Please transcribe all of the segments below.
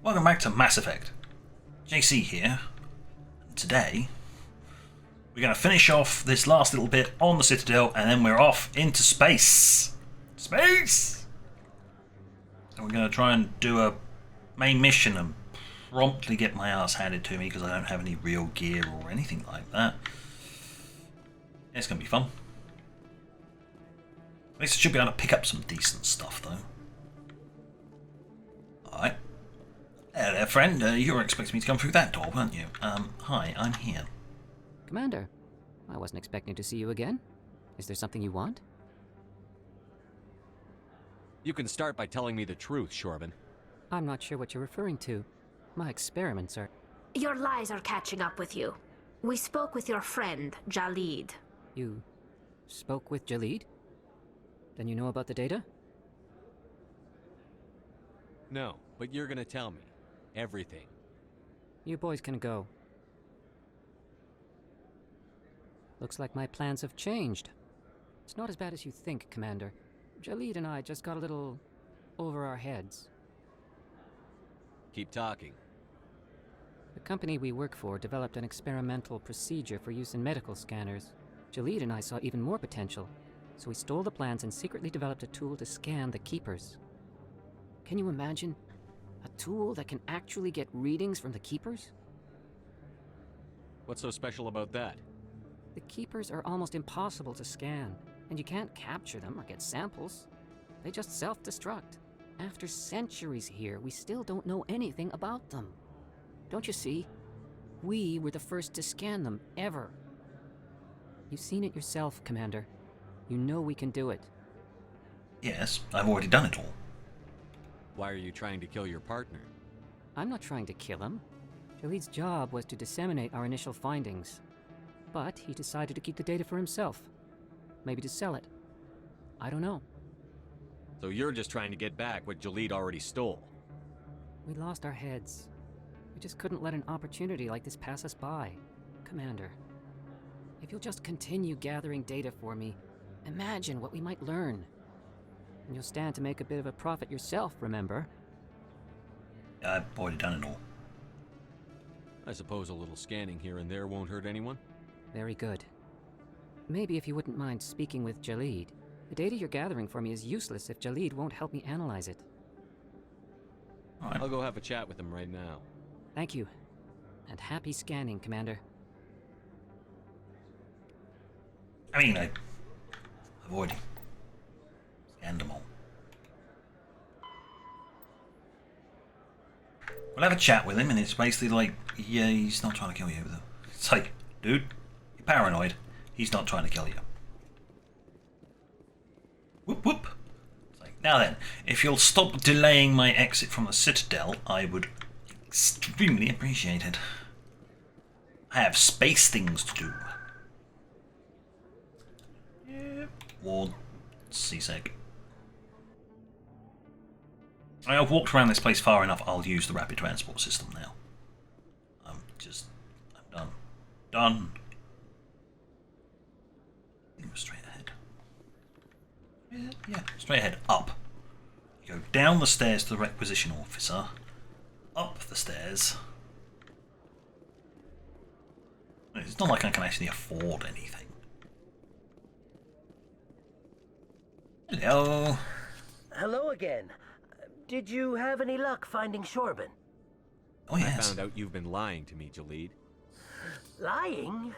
Welcome back to Mass Effect. JC here. And today, we're going to finish off this last little bit on the Citadel, and then we're off into space. Space! And we're going to try and do a main mission and promptly get my ass handed to me because I don't have any real gear or anything like that. It's going to be fun. At least I should be able to pick up some decent stuff, though. Alright. Hello there, friend. You were expecting me to come through that door, weren't you? Hi, I'm here. Commander, I wasn't expecting to see you again. Is there something you want? You can start by telling me the truth, Shorban. I'm not sure what you're referring to. My experiments are... Your lies are catching up with you. We spoke with your friend, Jalid. You spoke with Jalid? Then you know about the data? No, but you're gonna tell me. Everything. You boys can go. Looks like my plans have changed. It's not as bad as you think, Commander. Jalid and I just got a little over our heads. Keep talking. The company we work for developed an experimental procedure for use in medical scanners. Jalid and I saw even more potential, so we stole the plans and secretly developed a tool to scan the Keepers. Can you imagine? A tool that can actually get readings from the Keepers? What's so special about that? The Keepers are almost impossible to scan, and you can't capture them or get samples. They just self-destruct. After centuries here, we still don't know anything about them. Don't you see? We were the first to scan them, ever. You've seen it yourself, Commander. You know we can do it. Yes, I've already done it all. Why are you trying to kill your partner? I'm not trying to kill him. Jalid's job was to disseminate our initial findings. But he decided to keep the data for himself. Maybe to sell it. I don't know. So you're just trying to get back what Jalid already stole. We lost our heads. We just couldn't let an opportunity like this pass us by. Commander, if you'll just continue gathering data for me, imagine what we might learn. And you'll stand to make a bit of a profit yourself, remember? I've already done it all. I suppose a little scanning here and there won't hurt anyone? Very good. Maybe if you wouldn't mind speaking with Jalid. The data you're gathering for me is useless if Jalid won't help me analyze it. All right. I'll go have a chat with him right now. Thank you. And happy scanning, Commander. I mean, I've already scanned them all. We'll have a chat with him, and it's basically like, yeah, he's not trying to kill you. It's like, dude, you're paranoid. He's not trying to kill you. Whoop whoop. It's like, now then, if you'll stop delaying my exit from the Citadel, I would extremely appreciate it. I have space things to do. Yep. Ward, seasick. I've walked around this place far enough, I'll use the rapid transport system now. I'm done. Done. Straight ahead. Yeah, straight ahead. Up. You go down the stairs to the requisition officer. Up the stairs. It's not like I can actually afford anything. Hello. Hello again. Did you have any luck finding Shorban? Oh yes. I found out you've been lying to me, Jalid. Lying?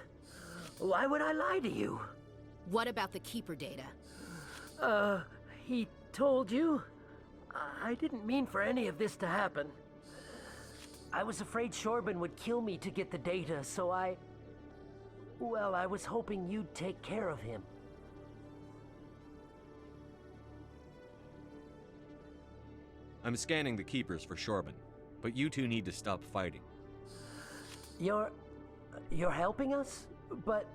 Why would I lie to you? What about the Keeper data? He told you? I didn't mean for any of this to happen. I was afraid Shorban would kill me to get the data, so well, I was hoping you'd take care of him. I'm scanning the Keepers for Shorban, but you two need to stop fighting. You're helping us? But,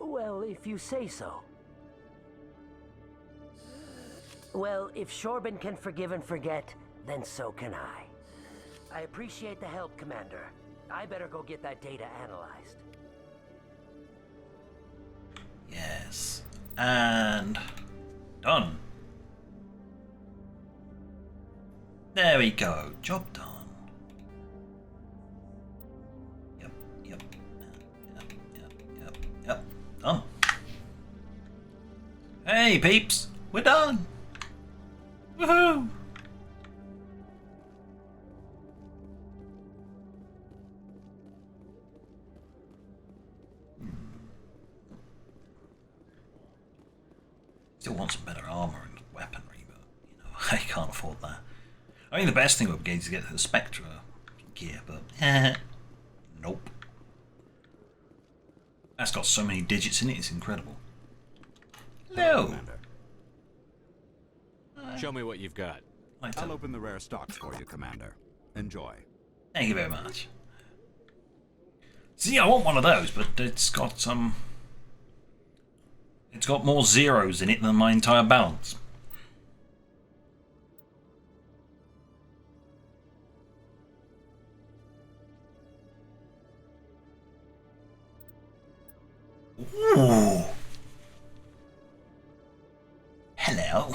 well, if you say so. Well, if Shorban can forgive and forget, then so can I. I appreciate the help, Commander. I better go get that data analyzed. Yes. And done. There we go. Job done. Hey, peeps! We're done! Woohoo! Still want some better armor and weaponry, but you know, I can't afford that. I mean, the best thing would be to get the Spectre gear, but nope. That's got so many digits in it, it's incredible. No. Commander. Show me what you've got. I'll open the rare stocks for you, Commander. Enjoy. Thank you very much. See, I want one of those, but it's got some. It's got more zeros in it than my entire balance. Ooh. Hello.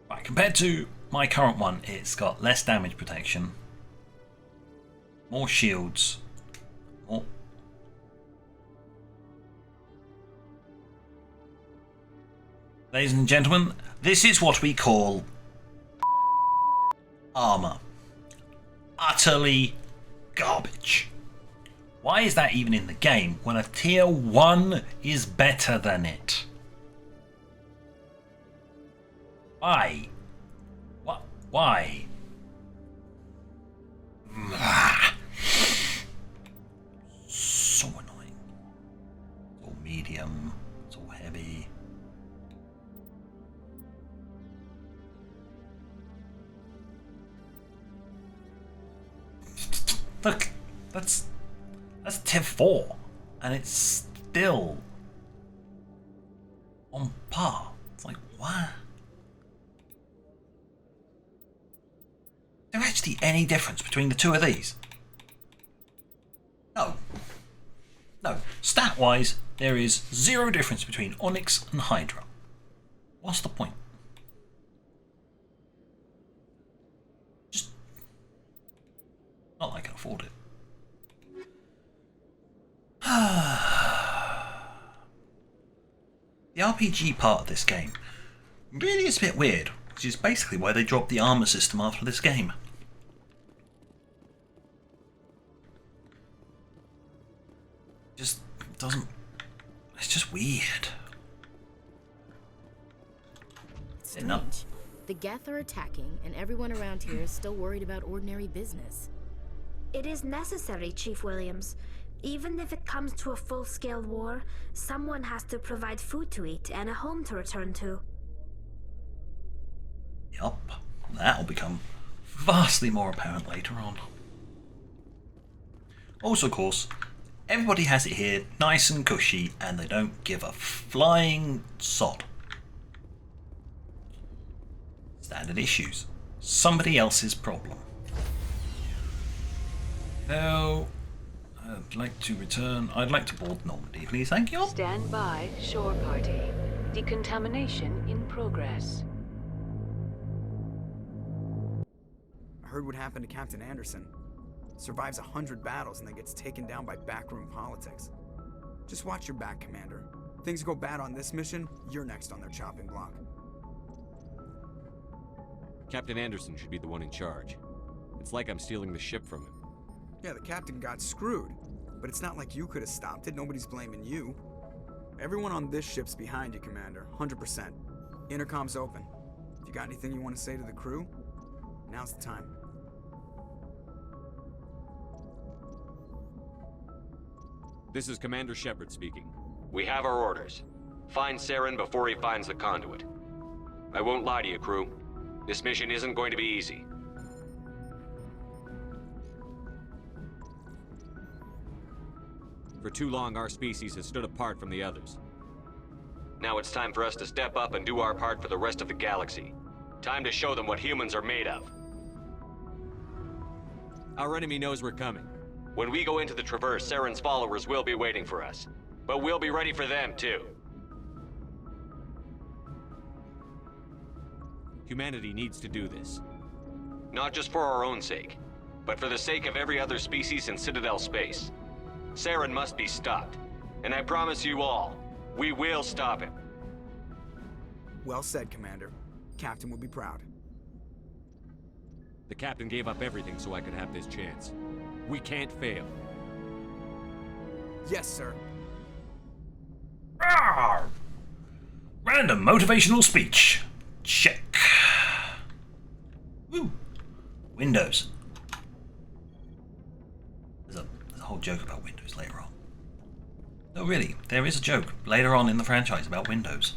Right, compared to my current one, it's got less damage protection, more shields, more. Ladies and gentlemen, this is what we call armor. Utterly garbage. Why is that even in the game when a tier 1 is better than it? Why? What? Why? So annoying. It's all medium, it's all heavy. Look, that's tier 4, and it's still on par. It's like, what? Is there actually any difference between the two of these? No. No. Stat-wise, there is zero difference between Onyx and Hydra. What's the point? Just not like I can afford it. The RPG part of this game really is a bit weird, which is basically why they dropped the armor system after this game. Just doesn't. It's just weird. It's strange. The Geth are attacking, and everyone around here is still worried about ordinary business. It is necessary, Chief Williams. Even if it comes to a full-scale war, someone has to provide food to eat and a home to return to. Yup, that'll become vastly more apparent later on. Also, of course, everybody has it here nice and cushy, and they don't give a flying sod. Standard issues. Somebody else's problem. No. I'd like to return. I'd like to board Normandy, please. Thank you. Stand by, shore party. Decontamination in progress. I heard what happened to Captain Anderson. Survives 100 battles and then gets taken down by backroom politics. Just watch your back, Commander. Things go bad on this mission, you're next on their chopping block. Captain Anderson should be the one in charge. It's like I'm stealing the ship from him. Yeah, the captain got screwed, but it's not like you could have stopped it. Nobody's blaming you. Everyone on this ship's behind you, Commander. 100%. Intercom's open. If you got anything you want to say to the crew, now's the time. This is Commander Shepard speaking. We have our orders. Find Saren before he finds the conduit. I won't lie to you, crew. This mission isn't going to be easy. For too long, our species has stood apart from the others. Now it's time for us to step up and do our part for the rest of the galaxy. Time to show them what humans are made of. Our enemy knows we're coming. When we go into the Traverse, Saren's followers will be waiting for us. But we'll be ready for them, too. Humanity needs to do this. Not just for our own sake, but for the sake of every other species in Citadel space. Saren must be stopped. And I promise you all, we will stop him. Well said, Commander. Captain will be proud. The captain gave up everything so I could have this chance. We can't fail. Yes, sir. Rawr! Random motivational speech. Check. Woo. Windows. There's a whole joke about Windows later on. No, really, there is a joke later on in the franchise about Windows.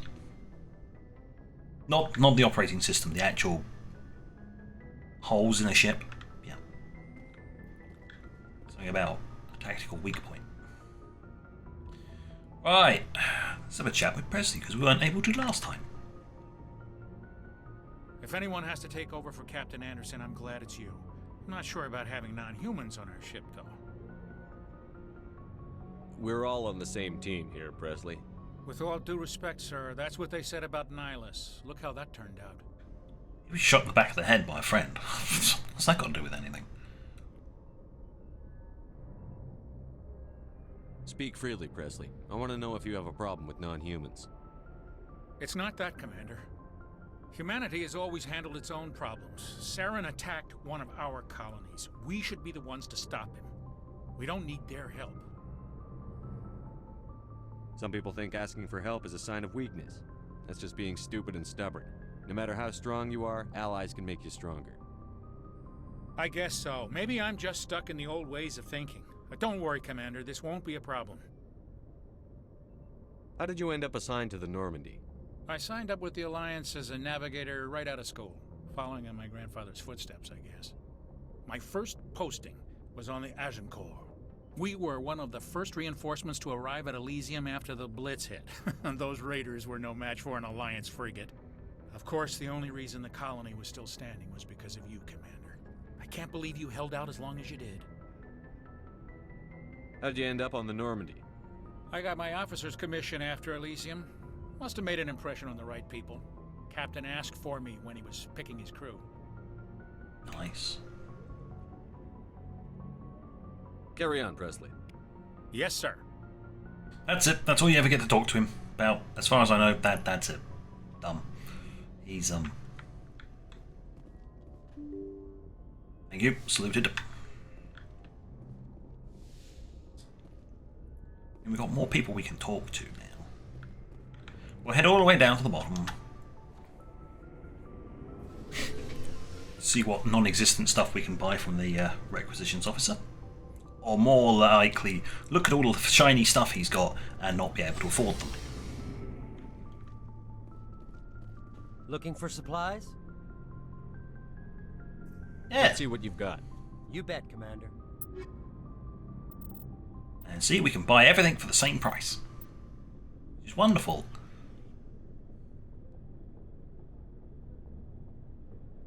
Not the operating system, the actual holes in a ship. Yeah. Something about a tactical weak point. Right, let's have a chat with Presley because we weren't able to last time. If anyone has to take over for Captain Anderson, I'm glad it's you. I'm not sure about having non-humans on our ship, though. We're all on the same team here, Presley. With all due respect, sir, that's what they said about Nihilus. Look how that turned out. He was shot in the back of the head by a friend. What's that got to do with anything? Speak freely, Presley. I want to know if you have a problem with non-humans. It's not that, Commander. Humanity has always handled its own problems. Saren attacked one of our colonies. We should be the ones to stop him. We don't need their help. Some people think asking for help is a sign of weakness. That's just being stupid and stubborn. No matter how strong you are, allies can make you stronger. I guess so. Maybe I'm just stuck in the old ways of thinking. But don't worry, Commander. This won't be a problem. How did you end up assigned to the Normandy? I signed up with the Alliance as a navigator right out of school, following in my grandfather's footsteps, I guess. My first posting was on the Agincourt. We were one of the first reinforcements to arrive at Elysium after the Blitz hit. Those raiders were no match for an Alliance frigate. Of course, the only reason the colony was still standing was because of you, Commander. I can't believe you held out as long as you did. How'd you end up on the Normandy? I got my officer's commission after Elysium. Must have made an impression on the right people. Captain asked for me when he was picking his crew. Nice. Carry on, Presley. Yes, sir. That's it. That's all you ever get to talk to him about. As far as I know, that's it. Done. He's Thank you. Saluted. And we've got more people we can talk to now. We'll head all the way down to the bottom. See what non-existent stuff we can buy from the requisitions officer. Or more likely, look at all the shiny stuff he's got and not be able to afford them. Looking for supplies? Yeah. Let's see what you've got. You bet, Commander. And see, we can buy everything for the same price. Which is wonderful.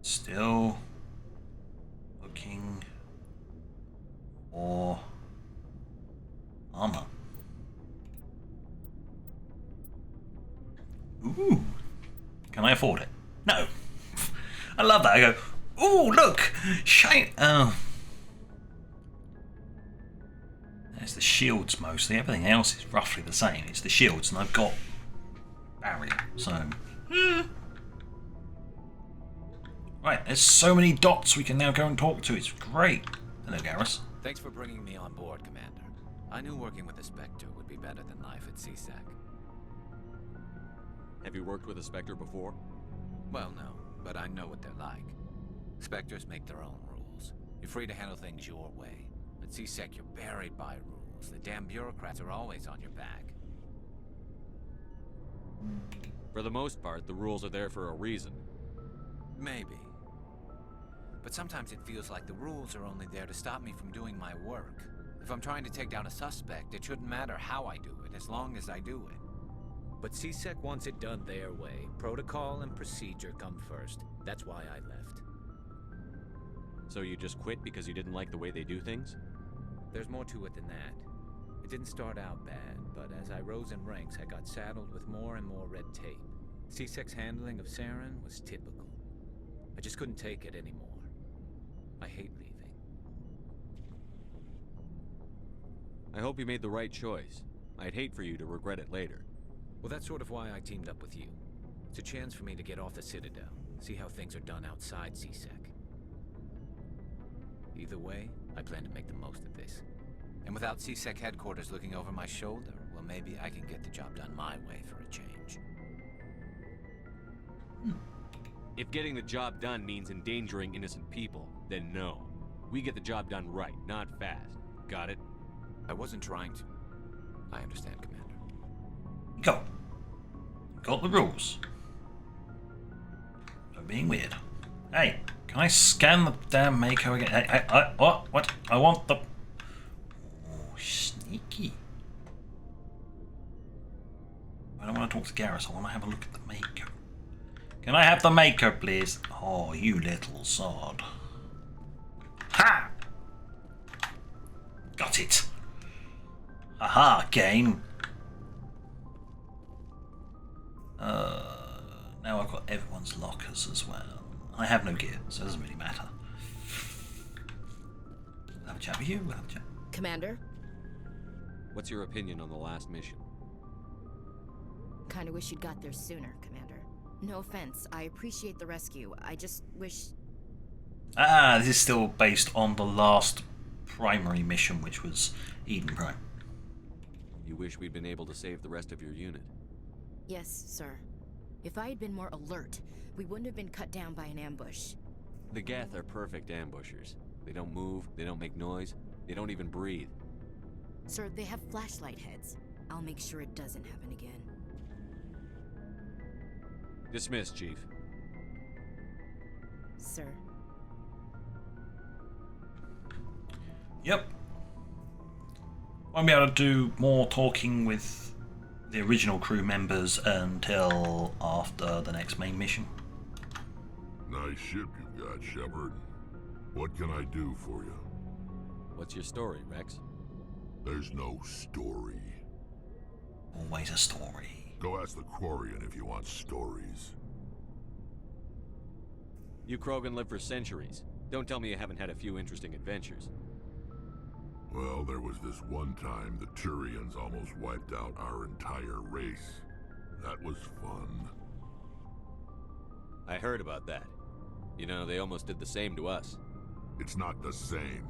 Still looking for armor. Ooh. Can I afford it? No. I love that. I go, ooh, look! Shine. Oh. There's the shields mostly. Everything else is roughly the same. It's the shields, and I've got barrier, so. Right, there's so many dots we can now go and talk to. It's great. Hello, Garrus. Thanks for bringing me on board, Commander. I knew working with a Spectre would be better than life at CSEC. Have you worked with a Spectre before? Well, no, but I know what they're like. Spectres make their own rules. You're free to handle things your way. At CSEC, you're buried by rules. The damn bureaucrats are always on your back. For the most part, the rules are there for a reason. Maybe. But sometimes it feels like the rules are only there to stop me from doing my work. If I'm trying to take down a suspect, it shouldn't matter how I do it, as long as I do it. But CSEC wants it done their way. Protocol and procedure come first. That's why I left. So you just quit because you didn't like the way they do things? There's more to it than that. It didn't start out bad, but as I rose in ranks, I got saddled with more and more red tape. CSEC's handling of Saren was typical. I just couldn't take it anymore. I hate leaving. I hope you made the right choice. I'd hate for you to regret it later. Well, that's sort of why I teamed up with you. It's a chance for me to get off the Citadel, see how things are done outside C-Sec. Either way, I plan to make the most of this. And without C-Sec headquarters looking over my shoulder, well, maybe I can get the job done my way for a change. If getting the job done means endangering innocent people, then no. We get the job done right, not fast. Got it? I wasn't trying to. I understand, Commander. Go. Got the rules. I'm being weird. Hey, can I scan the damn Mako again? Hey, what? I want the... Oh, sneaky. I don't want to talk to Garrus. I want to have a look at the Mako. Can I have the Mako, please? Oh, you little sod. Ha! Got it. Aha, game. Now I've got everyone's lockers as well. I have no gear, so it doesn't really matter. We'll have a chat with you. We'll have a chat. Commander? What's your opinion on the last mission? Kinda wish you'd got there sooner, Commander. No offense, I appreciate the rescue. I just wish... Ah, this is still based on the last primary mission, which was Eden Prime. You wish we'd been able to save the rest of your unit? Yes, sir. If I had been more alert, we wouldn't have been cut down by an ambush. The Geth are perfect ambushers. They don't move, they don't make noise, they don't even breathe. Sir, they have flashlight heads. I'll make sure it doesn't happen again. Dismissed, Chief. Sir. Yep. Won't be able to do more talking with the original crew members until after the next main mission. Nice ship you've got, Shepard. What can I do for you? What's your story, Rex? There's no story. Always a story. Go ask the Quarian if you want stories. You Krogan live for centuries. Don't tell me you haven't had a few interesting adventures. Well, there was this one time the Turians almost wiped out our entire race. That was fun. I heard about that. You know, they almost did the same to us. It's not the same.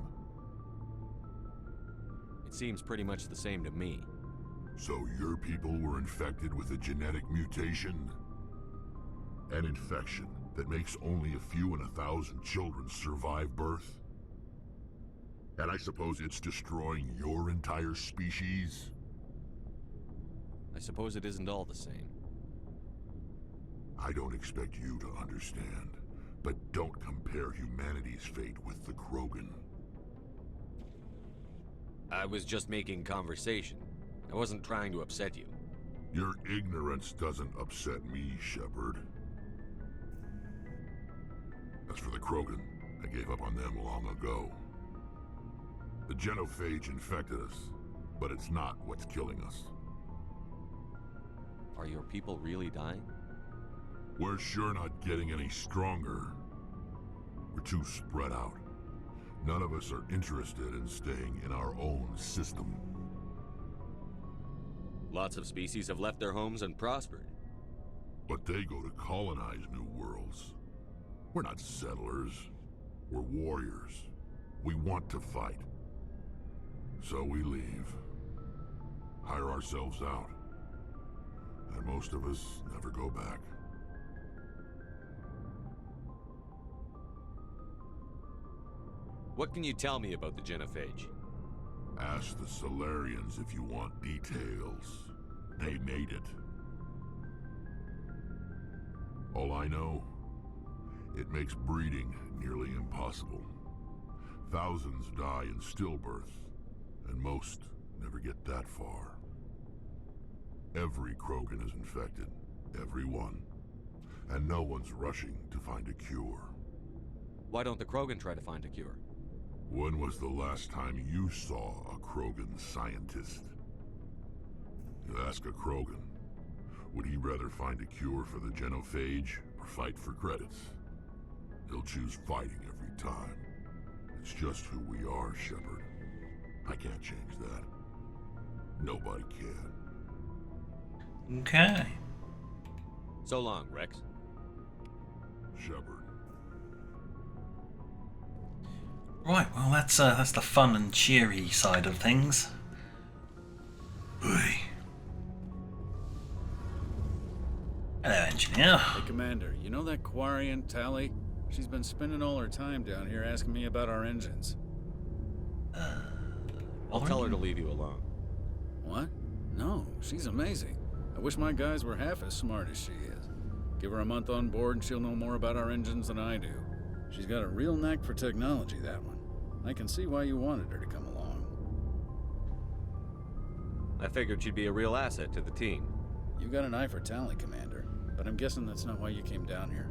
It seems pretty much the same to me. So your people were infected with a genetic mutation? An infection that makes only a few in 1,000 children survive birth? And I suppose it's destroying your entire species? I suppose it isn't all the same. I don't expect you to understand, but don't compare humanity's fate with the Krogan. I was just making conversation. I wasn't trying to upset you. Your ignorance doesn't upset me, Shepard. As for the Krogan, I gave up on them long ago. The genophage infected us, but it's not what's killing us. Are your people really dying? We're sure not getting any stronger. We're too spread out. None of us are interested in staying in our own system. Lots of species have left their homes and prospered. But they go to colonize new worlds. We're not settlers. We're warriors. We want to fight. So we leave. Hire ourselves out. And most of us never go back. What can you tell me about the genophage? Ask the Solarians if you want details. They made it. All I know, it makes breeding nearly impossible. Thousands die in stillbirth, and most never get that far. Every Krogan is infected, every one, and no one's rushing to find a cure. Why don't the Krogan try to find a cure? When was the last time you saw a Krogan scientist? You ask a Krogan, would he rather find a cure for the genophage or fight for credits? He'll choose fighting every time. It's just who we are, Shepard. I can't change that. Nobody can. Okay. So long, Rex. Shepard. Right, well that's the fun and cheery side of things. Oy. Hello, engineer. Hey, Commander, you know that Quarian, Tally? She's been spending all her time down here asking me about our engines. I'll tell her to leave you alone. What? No, she's amazing. I wish my guys were half as smart as she is. Give her a month on board and she'll know more about our engines than I do. She's got a real knack for technology, that one. I can see why you wanted her to come along. I figured she'd be a real asset to the team. You got an eye for Tally, Commander, but I'm guessing that's not why you came down here.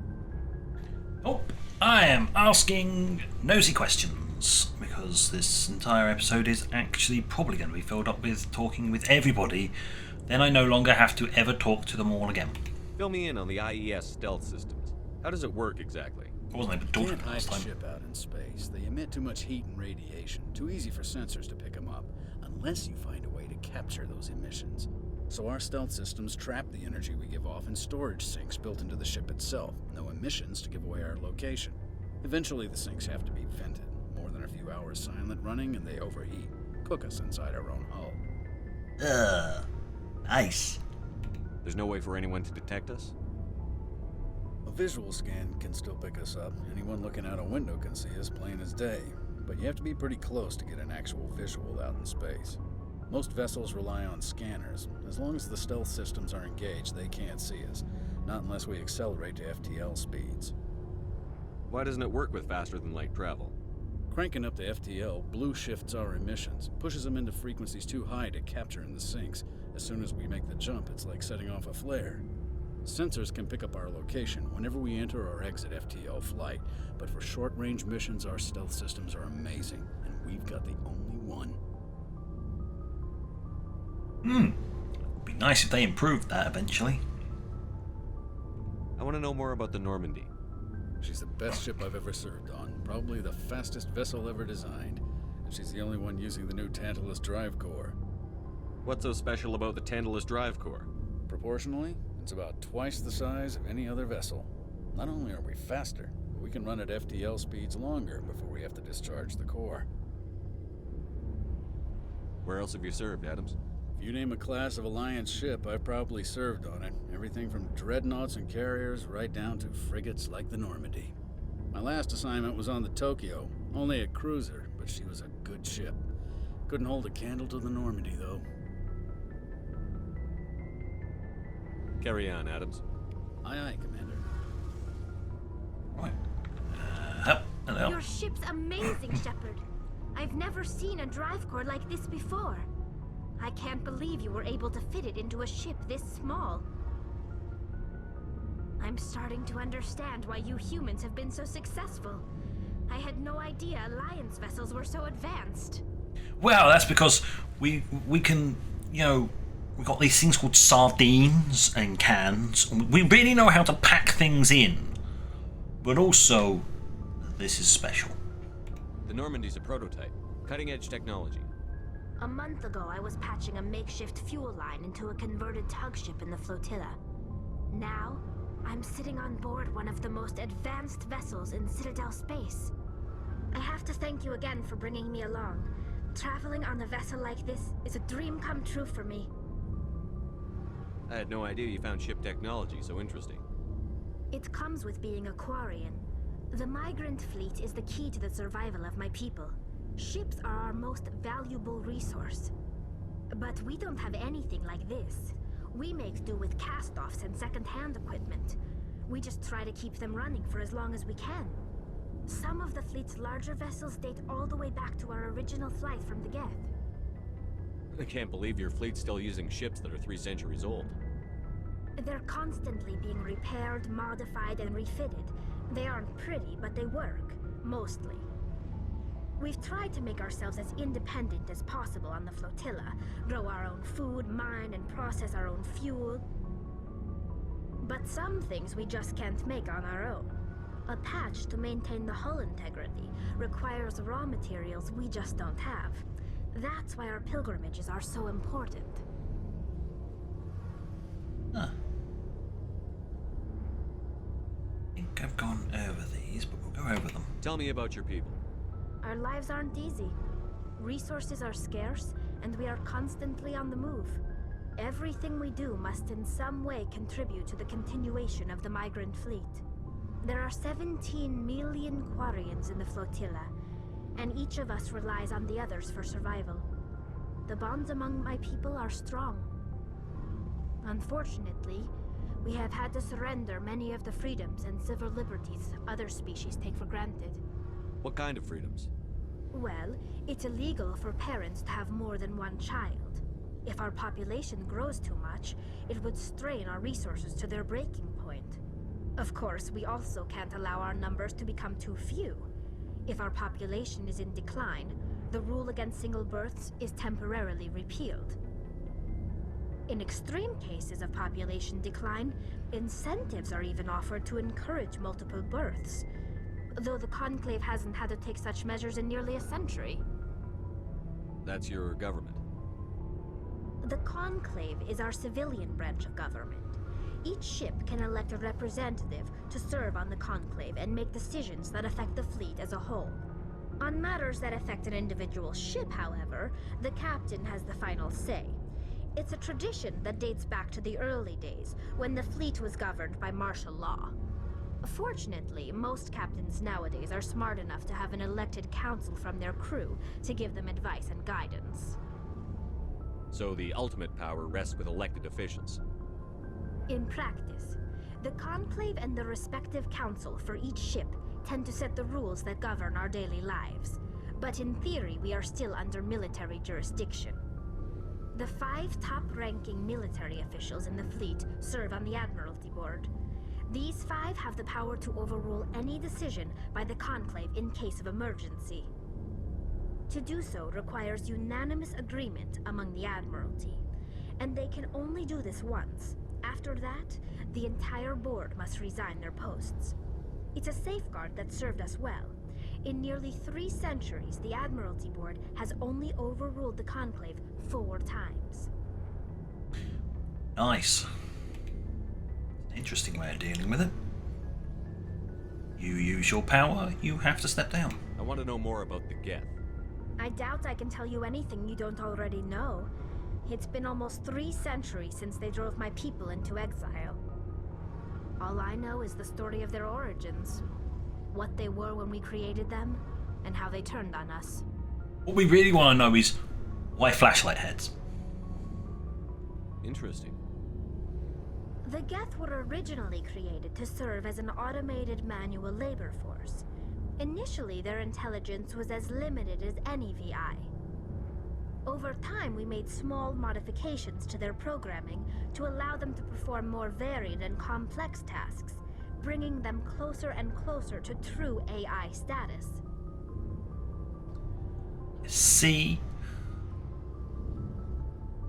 Oh, I am asking nosy questions, because this entire episode is actually probably going to be filled up with talking with everybody. Then I no longer have to ever talk to them all again. Fill me in on the IES stealth systems. How does it work exactly? I wasn't able to talk to Can't them hide last the time. ship out in space. They emit too much heat and radiation. Too easy for sensors to pick them up, unless you find a way to capture those emissions. So our stealth systems trap the energy we give off in storage sinks built into the ship itself. No emissions to give away our location. Eventually the sinks have to be vented. More than a few hours silent running and they overheat. Cook us inside our own hull. Ugh. Nice. There's no way for anyone to detect us? A visual scan can still pick us up. Anyone looking out a window can see us plain as day. But you have to be pretty close to get an actual visual out in space. Most vessels rely on scanners. As long as the stealth systems are engaged, they can't see us. Not unless we accelerate to FTL speeds. Why doesn't it work with faster than light travel? Cranking up to FTL blue shifts our emissions, pushes them into frequencies too high to capture in the sinks. As soon as we make the jump, it's like setting off a flare. Sensors can pick up our location whenever we enter or exit FTL flight, but for short-range missions, our stealth systems are amazing, and we've got the only one. It'd be nice if they improved that eventually. I want to know more about the Normandy. She's the best ship I've ever served on, probably the fastest vessel ever designed, and she's the only one using the new Tantalus drive core. What's so special about the Tantalus drive core? Proportionally, it's about twice the size of any other vessel. Not only are we faster, but we can run at FTL speeds longer before we have to discharge the core. Where else have you served, Adams? If you name a class of Alliance ship, I've probably served on it. Everything from dreadnoughts and carriers right down to frigates like the Normandy. My last assignment was on the Tokyo, only a cruiser, but she was a good ship. Couldn't hold a candle to the Normandy, though. Carry on, Adams. Aye, aye, Commander. Right. Hello. Your ship's amazing, Shepard. I've never seen a drive core like this before. I can't believe you were able to fit it into a ship this small. I'm starting to understand why you humans have been so successful. I had no idea Alliance vessels were so advanced. Well, that's because we can, you know, we've got these things called sardines and cans. We really know how to pack things in. But also, this is special. The Normandy's a prototype. Cutting-edge technology. A month ago, I was patching a makeshift fuel line into a converted tug ship in the flotilla. Now, I'm sitting on board one of the most advanced vessels in Citadel space. I have to thank you again for bringing me along. Traveling on a vessel like this is a dream come true for me. I had no idea you found ship technology so interesting. It comes with being a Quarian. The migrant fleet is the key to the survival of my people. Ships are our most valuable resource. But we don't have anything like this. We make do with cast-offs and second-hand equipment. We just try to keep them running for as long as we can. Some of the fleet's larger vessels date all the way back to our original flight from the Geth. I can't believe your fleet's still using ships that are 3 centuries old. They're constantly being repaired, modified, and refitted. They aren't pretty, but they work, mostly. We've tried to make ourselves as independent as possible on the flotilla, grow our own food, mine and process our own fuel. But some things we just can't make on our own. A patch to maintain the hull integrity requires raw materials we just don't have. That's why our pilgrimages are so important. Huh. I think I've gone over these, but we'll go over them. Tell me about your people. Our lives aren't easy. Resources are scarce, and we are constantly on the move. Everything we do must in some way contribute to the continuation of the migrant fleet. There are 17 million Quarians in the flotilla, and each of us relies on the others for survival. The bonds among my people are strong. Unfortunately, we have had to surrender many of the freedoms and civil liberties other species take for granted. What kind of freedoms? Well, it's illegal for parents to have more than one child. If our population grows too much, it would strain our resources to their breaking point. Of course, we also can't allow our numbers to become too few. If our population is in decline, the rule against single births is temporarily repealed. In extreme cases of population decline, incentives are even offered to encourage multiple births, though the Conclave hasn't had to take such measures in nearly a century. That's your government. The Conclave is our civilian branch of government. Each ship can elect a representative to serve on the Conclave and make decisions that affect the fleet as a whole. On matters that affect an individual ship, however, the captain has the final say. It's a tradition that dates back to the early days, when the fleet was governed by martial law. Fortunately, most captains nowadays are smart enough to have an elected council from their crew to give them advice and guidance. So the ultimate power rests with elected officials. In practice, the Conclave and the respective council for each ship tend to set the rules that govern our daily lives. But in theory, we are still under military jurisdiction. The 5 top-ranking military officials in the fleet serve on the Admiralty Board. These 5 have the power to overrule any decision by the Conclave in case of emergency. To do so requires unanimous agreement among the Admiralty, and they can only do this once. After that, the entire board must resign their posts. It's a safeguard that served us well. In nearly 3 centuries, the Admiralty Board has only overruled the Conclave 4 times. Nice. Interesting way of dealing with it. You use your power, you have to step down. I want to know more about the Geth. I doubt I can tell you anything you don't already know. It's been almost 3 centuries since they drove my people into exile. All I know is the story of their origins. What they were when we created them, and how they turned on us. What we really want to know is why flashlight heads. Interesting. The Geth were originally created to serve as an automated manual labor force. Initially, their intelligence was as limited as any VI. Over time, we made small modifications to their programming to allow them to perform more varied and complex tasks, bringing them closer and closer to true AI status. See?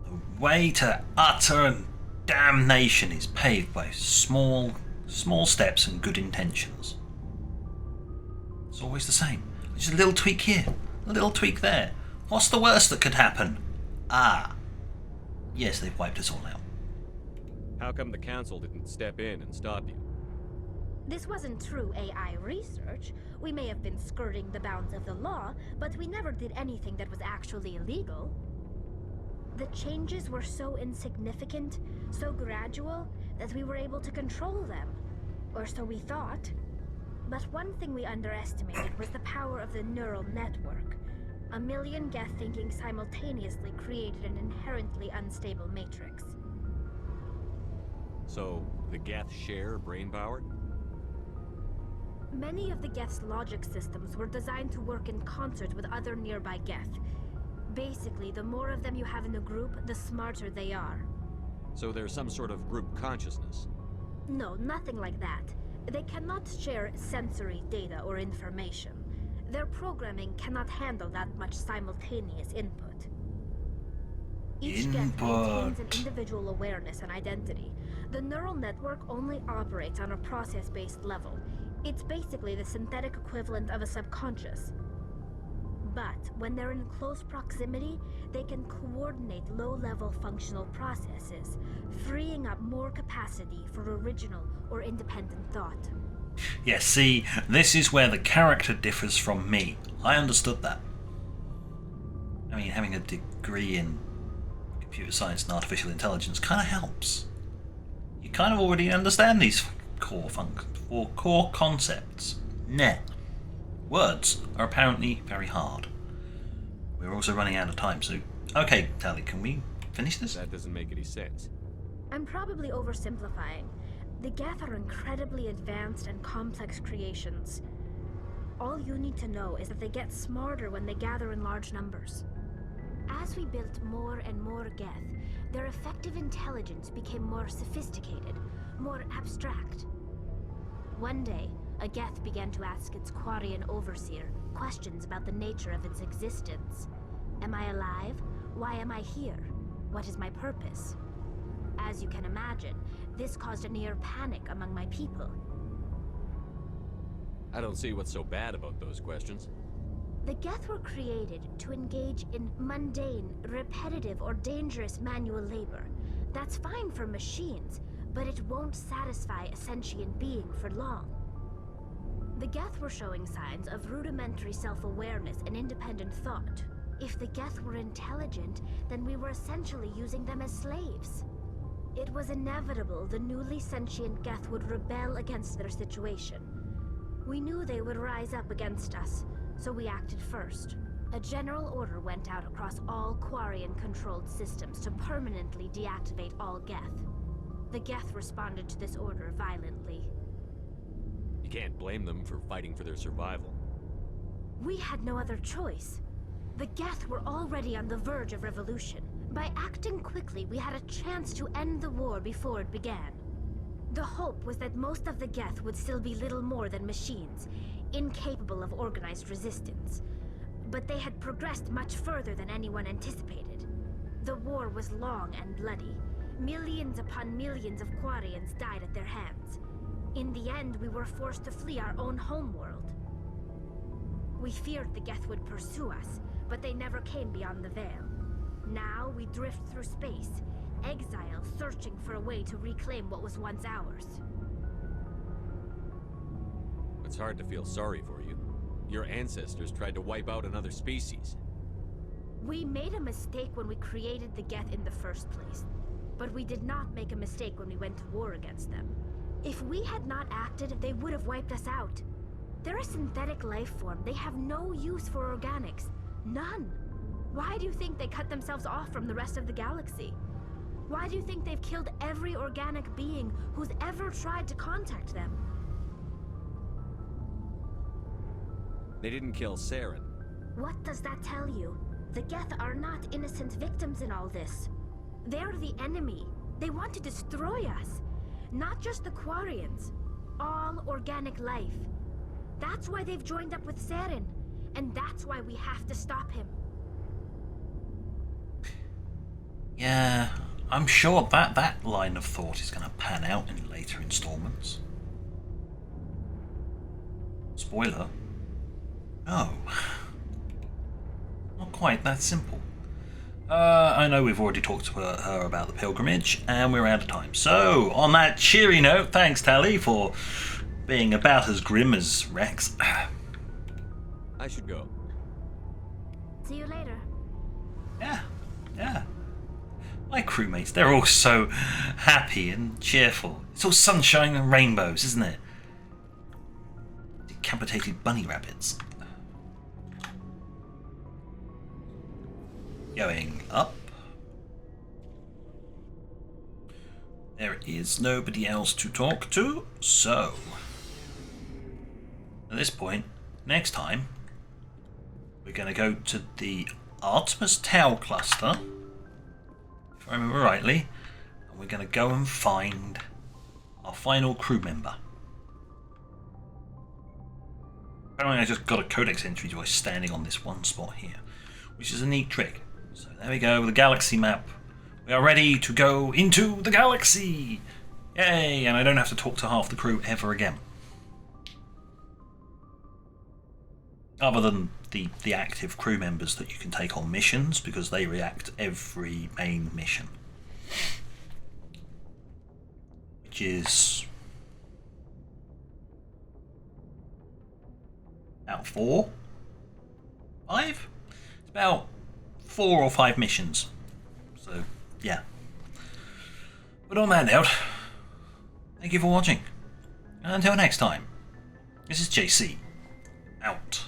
The way to utter damnation is paved by small steps and good intentions. It's always the same. Just a little tweak here, a little tweak there. What's the worst that could happen? Ah. Yes, they've wiped us all out. How come the council didn't step in and stop you? This wasn't true AI research. We may have been skirting the bounds of the law, but we never did anything that was actually illegal. The changes were so insignificant, so gradual, that we were able to control them. Or so we thought. But one thing we underestimated was the power of the neural network. A million Geth thinking simultaneously created an inherently unstable matrix. So, the Geth share brain power? Many of the Geth's logic systems were designed to work in concert with other nearby Geth. Basically, the more of them you have in a group, the smarter they are. So there's some sort of group consciousness? No, nothing like that. They cannot share sensory data or information. Their programming cannot handle that much simultaneous input. Each Geth maintains an individual awareness and identity. The neural network only operates on a process-based level. It's basically the synthetic equivalent of a subconscious. But when they're in close proximity, they can coordinate low-level functional processes, freeing up more capacity for original or independent thought. Yeah, see, this is where the character differs from me. I understood that. I mean, having a degree in computer science and artificial intelligence kind of helps. You kind of already understand these core concepts. Nah. Words are apparently very hard. We're also running out of time, so... Okay, Tally, can we finish this? That doesn't make any sense. I'm probably oversimplifying. The Geth are incredibly advanced and complex creations. All you need to know is that they get smarter when they gather in large numbers. As we built more and more Geth, their effective intelligence became more sophisticated, more abstract. One day, a Geth began to ask its Quarian overseer questions about the nature of its existence. Am I alive? Why am I here? What is my purpose? As you can imagine, this caused a near panic among my people. I don't see what's so bad about those questions. The Geth were created to engage in mundane, repetitive, or dangerous manual labor. That's fine for machines, but it won't satisfy a sentient being for long. The Geth were showing signs of rudimentary self-awareness and independent thought. If the Geth were intelligent, then we were essentially using them as slaves. It was inevitable the newly sentient Geth would rebel against their situation. We knew they would rise up against us, so we acted first. A general order went out across all Quarian-controlled systems to permanently deactivate all Geth. The Geth responded to this order violently. You can't blame them for fighting for their survival. We had no other choice. The Geth were already on the verge of revolution. By acting quickly, we had a chance to end the war before it began. The hope was that most of the Geth would still be little more than machines, incapable of organized resistance. But they had progressed much further than anyone anticipated. The war was long and bloody. Millions upon millions of Quarians died at their hands. In the end, we were forced to flee our own homeworld. We feared the Geth would pursue us, but they never came beyond the Veil. Now we drift through space, exile, searching for a way to reclaim what was once ours. It's hard to feel sorry for you. Your ancestors tried to wipe out another species. We made a mistake when we created the Geth in the first place, but we did not make a mistake when we went to war against them. If we had not acted, they would have wiped us out. They're a synthetic life form. They have no use for organics. None. Why do you think they cut themselves off from the rest of the galaxy? Why do you think they've killed every organic being who's ever tried to contact them? They didn't kill Saren. What does that tell you? The Geth are not innocent victims in all this. They're the enemy. They want to destroy us. Not just the Quarians. All organic life. That's why they've joined up with Saren. And that's why we have to stop him. Yeah, I'm sure that line of thought is going to pan out in later installments. Spoiler. No. Not quite that simple. I know we've already talked to her about the pilgrimage, and we're out of time. So, on that cheery note, thanks Tally for being about as grim as Rex. I should go. See you later. Yeah. My crewmates, they're all so happy and cheerful. It's all sunshine and rainbows, isn't it? Decapitated bunny rabbits. Going up. There is nobody else to talk to, so at this point, next time, we're going to go to the Artemis Tau cluster, if I remember rightly, and we're going to go and find our final crew member. Apparently I just got a codex entry by standing on this one spot here, which is a neat trick. So there we go, the galaxy map. We are ready to go into the galaxy! Yay! And I don't have to talk to half the crew ever again. other than the active crew members that you can take on missions, because they react every main mission, which is about 4, 5. It's about 4 or 5 missions. So yeah. But on that note, thank you for watching. And until next time, this is JC, out.